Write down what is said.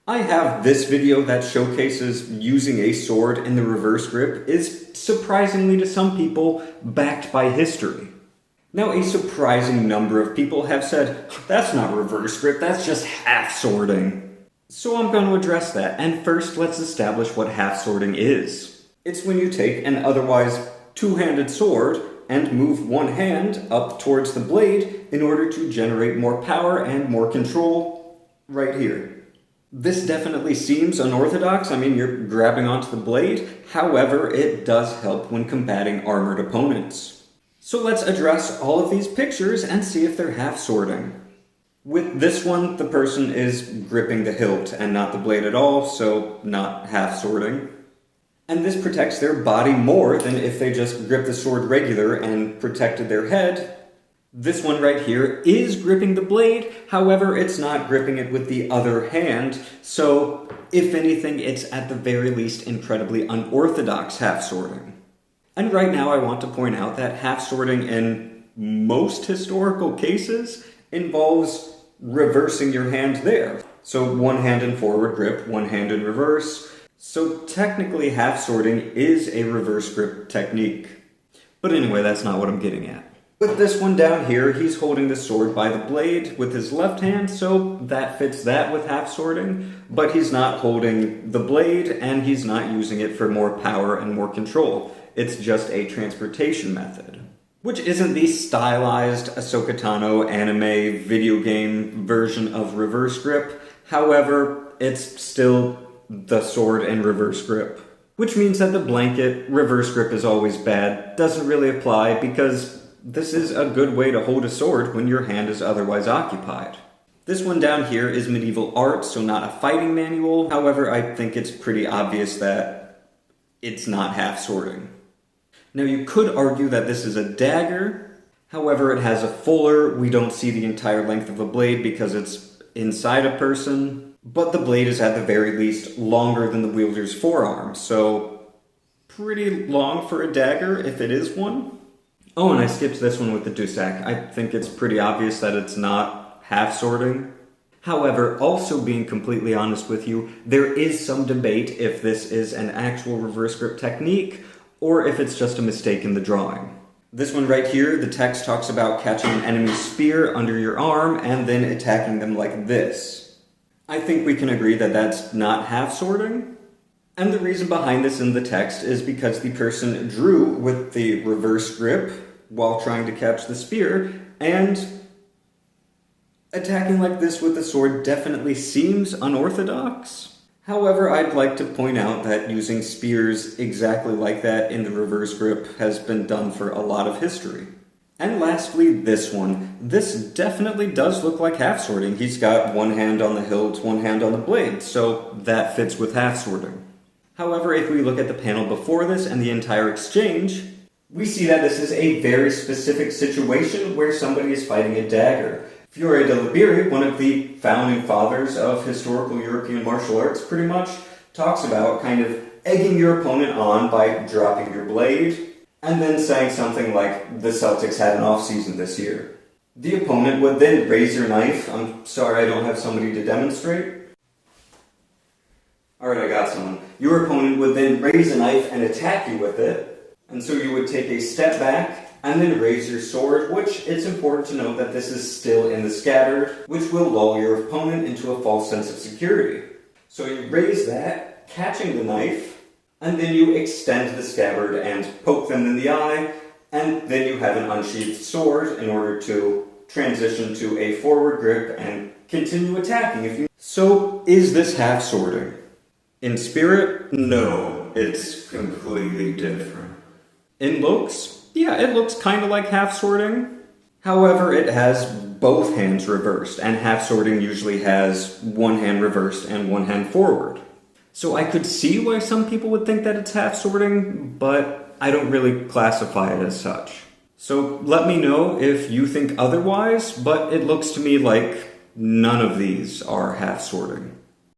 I have this video that showcases using a sword in the reverse grip is, surprisingly to some people, backed by history. Now, a surprising number of people have said, that's not reverse grip, that's just half-swording. So I'm going to address that, and first let's establish what half-swording is. It's when you take an otherwise two-handed sword and move one hand up towards the blade in order to generate more power and more control right here. This definitely seems unorthodox. I mean, you're grabbing onto the blade. However, it does help when combating armored opponents. So let's address all of these pictures and see if they're half-swording. With this one, the person is gripping the hilt and not the blade at all, so not half-swording. And this protects their body more than if they just gripped the sword regular and protected their head. This one right here is gripping the blade, however, it's not gripping it with the other hand, so if anything, it's at the very least incredibly unorthodox half-swording. And right now I want to point out that half-swording in most historical cases involves reversing your hand there. So one hand in forward grip, one hand in reverse. So technically half-swording is a reverse grip technique. But anyway, that's not what I'm getting at. With this one down here, he's holding the sword by the blade with his left hand, so that fits that with half-swording, but he's not holding the blade, and he's not using it for more power and more control. It's just a transportation method. Which isn't the stylized Ahsoka Tano anime video game version of reverse grip, however, it's still the sword in reverse grip. Which means that the blanket reverse grip is always bad doesn't really apply because this is a good way to hold a sword when your hand is otherwise occupied. This one down here is medieval art, so not a fighting manual. However, I think it's pretty obvious that it's not half-swording. Now, you could argue that this is a dagger. However, it has a fuller. We don't see the entire length of a blade because it's inside a person. But the blade is at the very least longer than the wielder's forearm, so pretty long for a dagger if it is one. Oh, and I skipped this one with the Dusak. I think it's pretty obvious that it's not half-swording. However, also being completely honest with you, there is some debate if this is an actual reverse grip technique or if it's just a mistake in the drawing. This one right here, the text talks about catching an enemy's spear under your arm and then attacking them like this. I think we can agree that that's not half-swording. And the reason behind this in the text is because the person drew with the reverse grip while trying to catch the spear, and attacking like this with the sword definitely seems unorthodox. However, I'd like to point out that using spears exactly like that in the reverse grip has been done for a lot of history. And lastly, this one. This definitely does look like half-swording. He's got one hand on the hilt, one hand on the blade, so that fits with half-swording. However, if we look at the panel before this and the entire exchange, we see that this is a very specific situation where somebody is fighting a dagger. Fiore de Liberi, one of the founding fathers of historical European martial arts, pretty much talks about kind of egging your opponent on by dropping your blade, and then saying something like, the Celtics had an off-season this year. The opponent would then raise your knife. I'm sorry I don't have somebody to demonstrate. Alright, I got someone. Your opponent would then raise a knife and attack you with it. And so you would take a step back and then raise your sword, which it's important to note that this is still in the scabbard, which will lull your opponent into a false sense of security. So you raise that, catching the knife, and then you extend the scabbard and poke them in the eye, and then you have an unsheathed sword in order to transition to a forward grip and continue attacking. So, is this half-swording? In spirit, no, it's completely different. In looks, yeah, it looks kind of like half-swording. However, it has both hands reversed, and half-swording usually has one hand reversed and one hand forward. So I could see why some people would think that it's half-swording, but I don't really classify it as such. So let me know if you think otherwise, but it looks to me like none of these are half-swording.